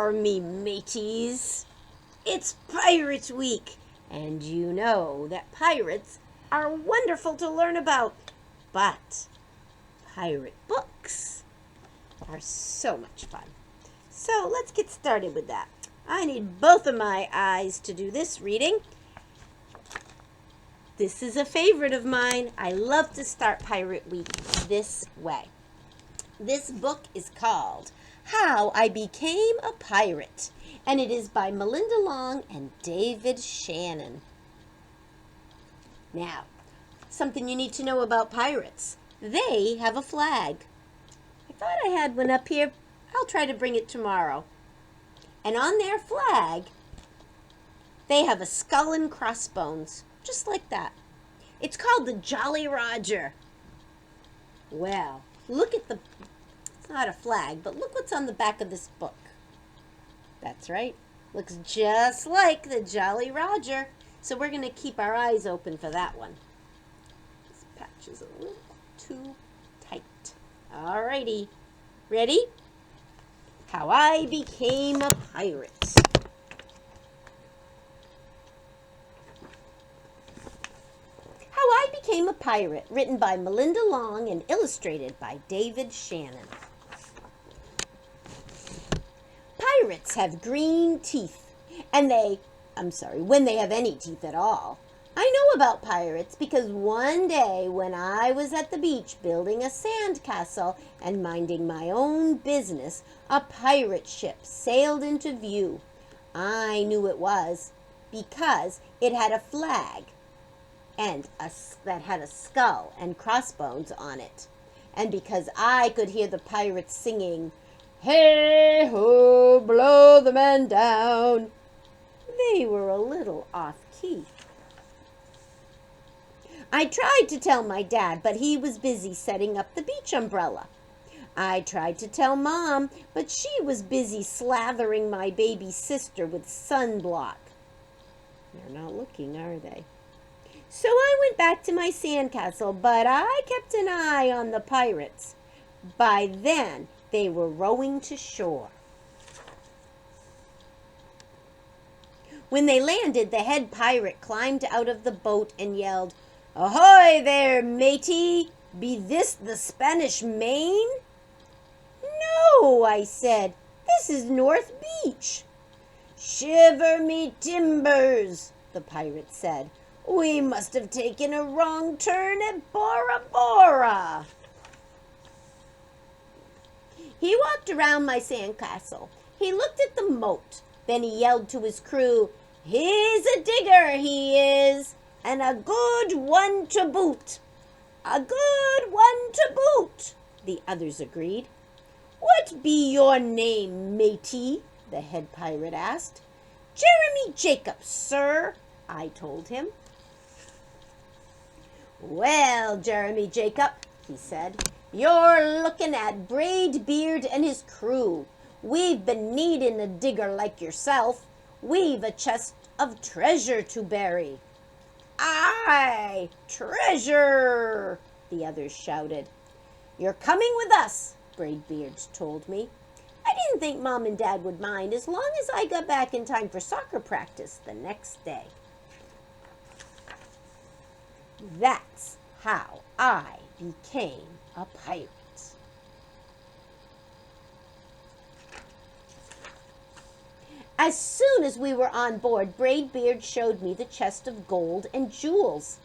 Roar me mateys! It's Pirate Week, and you know that pirates are wonderful to learn about. But pirate books are so much fun. So let's get started with that. I need both of my eyes to do this reading. This is a favorite of mine. I love to start Pirate Week this way. This book is called How I Became a Pirate, and it is by Melinda Long and David Shannon. Now, something you need to know about pirates. They have a flag. I thought I had one up here. I'll try to bring it tomorrow. And on their flag, they have a skull and crossbones, just like that. It's called the Jolly Roger. Well, look at it's not a flag, but look what's on the back of this book. That's right. Looks just like the Jolly Roger. So we're going to keep our eyes open for that one. This patch is a little too tight. Alrighty. Ready? How I Became a Pirate. How I Became a Pirate, written by Melinda Long and illustrated by David Shannon. Pirates have green teeth, and when they have any teeth at all. I know about pirates because one day when I was at the beach building a sandcastle and minding my own business, a pirate ship sailed into view. I knew it was because it had a flag and that had a skull and crossbones on it, and because I could hear the pirates singing, "Hey ho, blow the men down." They were a little off key. I tried to tell my dad, but he was busy setting up the beach umbrella. I tried to tell Mom, but she was busy slathering my baby sister with sunblock. They're not looking, are they? So I went back to my sandcastle, but I kept an eye on the pirates. By then, they were rowing to shore. When they landed, the head pirate climbed out of the boat and yelled, "Ahoy there, matey! Be this the Spanish Main?" "No," I said. "This is North Beach." "Shiver me timbers," the pirate said. "We must have taken a wrong turn at Bora Bora." He walked around my sandcastle. He looked at the moat. Then he yelled to his crew, "He's a digger, he is, and a good one to boot." "A good one to boot," the others agreed. "What be your name, matey?" the head pirate asked. "Jeremy Jacobs, sir," I told him. "Well, Jeremy Jacob," he said, "you're looking at Braid Beard and his crew. We've been needing a digger like yourself. We've a chest of treasure to bury." "Aye, treasure!" the others shouted. "You're coming with us," Braid Beard told me. I didn't think Mom and Dad would mind as long as I got back in time for soccer practice the next day. That's how I became a pirate. As soon as we were on board, Braid Beard showed me the chest of gold and jewels.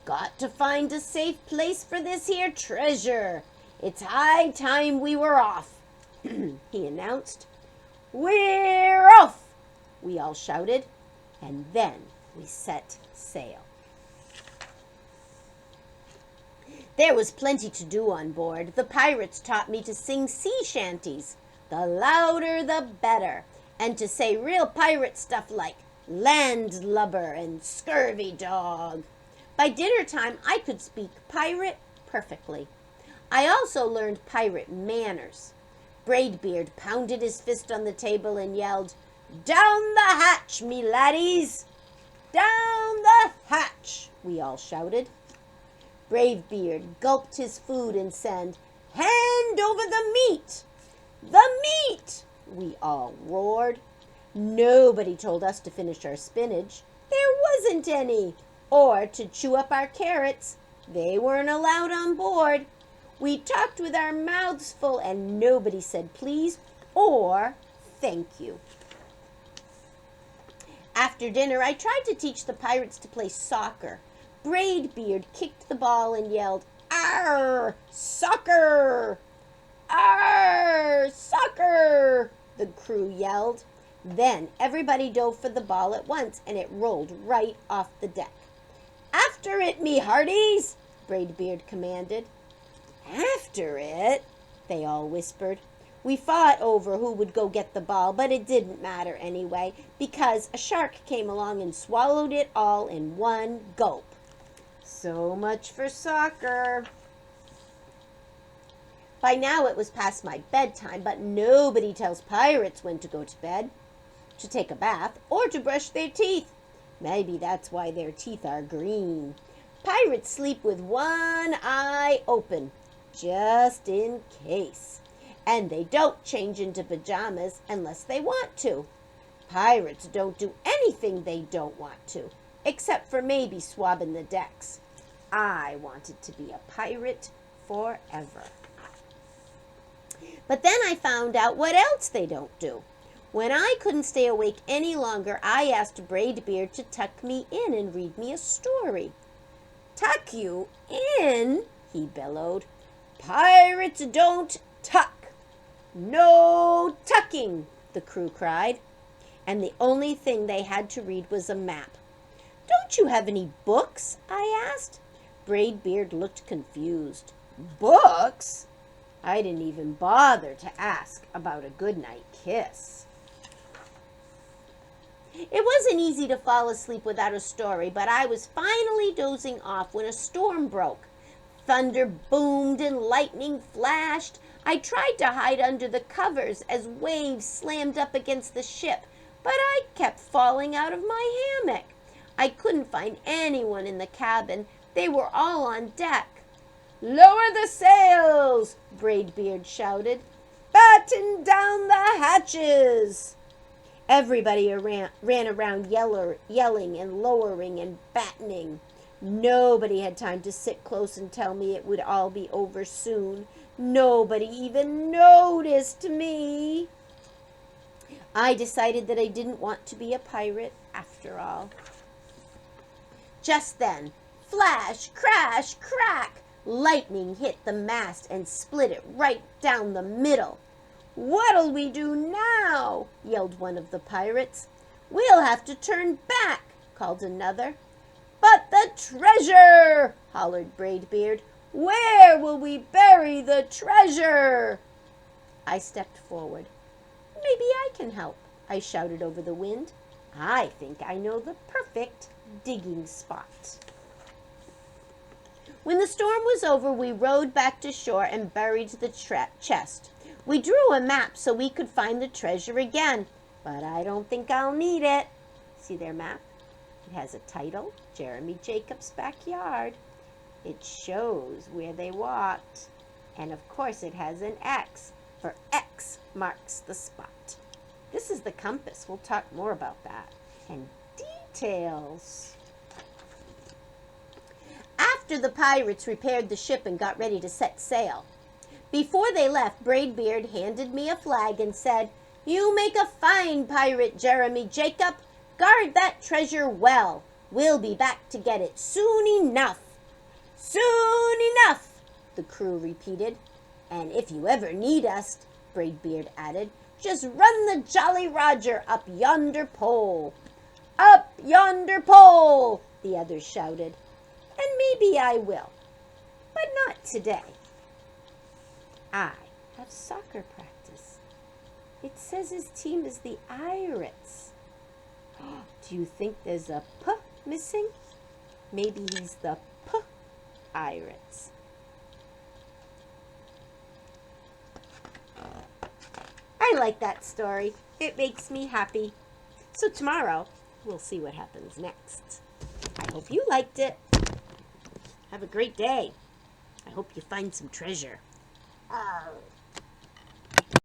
"Got to find a safe place for this here treasure. It's high time we were off," he announced. "We're off!" we all shouted, and then we set sail. There was plenty to do on board. The pirates taught me to sing sea shanties, the louder the better, and to say real pirate stuff like landlubber and scurvy dog. By dinner time, I could speak pirate perfectly. I also learned pirate manners. Braid Beard pounded his fist on the table and yelled, "Down the hatch, me laddies!" "Down the hatch!" we all shouted. Braid Beard gulped his food and said, "Hand over the meat!" "The meat!" we all roared. Nobody told us to finish our spinach. There wasn't any. Or to chew up our carrots. They weren't allowed on board. We talked with our mouths full and nobody said please or thank you. After dinner, I tried to teach the pirates to play soccer. Braidbeard kicked the ball and yelled, "Arr! Soccer! Arr! Soccer!" the crew yelled. Then everybody dove for the ball at once, and it rolled right off the deck. "After it, me hearties!" Braidbeard commanded. "After it?" they all whispered. We fought over who would go get the ball, but it didn't matter anyway, because a shark came along and swallowed it all in one gulp. So much for soccer. By now it was past my bedtime, but nobody tells pirates when to go to bed, to take a bath, or to brush their teeth. Maybe that's why their teeth are green. Pirates sleep with one eye open, just in case. And they don't change into pajamas unless they want to. Pirates don't do anything they don't want to, except for maybe swabbing the decks. I wanted to be a pirate forever. But then I found out what else they don't do. When I couldn't stay awake any longer, I asked Braidbeard to tuck me in and read me a story. "Tuck you in?" he bellowed. "Pirates don't tuck. No tucking," the crew cried. And the only thing they had to read was a map. "Don't you have any books?" I asked. Braidbeard looked confused. "Books?" I didn't even bother to ask about a goodnight kiss. It wasn't easy to fall asleep without a story, but I was finally dozing off when a storm broke. Thunder boomed and lightning flashed. I tried to hide under the covers as waves slammed up against the ship, but I kept falling out of my hammock. I couldn't find anyone in the cabin. They were all on deck. "Lower the sails!" Braidbeard shouted. "Batten down the hatches!" Everybody ran around yelling and lowering and battening. Nobody had time to sit close and tell me it would all be over soon. Nobody even noticed me. I decided that I didn't want to be a pirate after all. Just then, flash, crash, crack, lightning hit the mast and split it right down the middle. "What'll we do now?" yelled one of the pirates. "We'll have to turn back," called another. "But the treasure!" hollered Braidbeard. "Where will we bury the treasure?" I stepped forward. "Maybe I can help," I shouted over the wind. "I think I know the perfect digging spot." When the storm was over, we rowed back to shore and buried the chest. We drew a map so we could find the treasure again, but I don't think I'll need it. See their map? It has a title, Jeremy Jacobs' Backyard. It shows where they walked. And of course it has an X, for X marks the spot. This is the compass. We'll talk more about that. And details. After the pirates repaired the ship and got ready to set sail, before they left, Braidbeard handed me a flag and said, "You make a fine pirate, Jeremy Jacob. Guard that treasure well. We'll be back to get it soon enough." "Soon enough," the crew repeated. "And if you ever need us," Braidbeard added, "just run the Jolly Roger up yonder pole." "Up yonder pole," the others shouted. And maybe I will, but not today. I have soccer practice. It says his team is the Pirates. Do you think there's a P missing? Maybe he's the Pirates. I like that story. It makes me happy. So tomorrow, we'll see what happens next. I hope you liked it. Have a great day. I hope you find some treasure. Arr.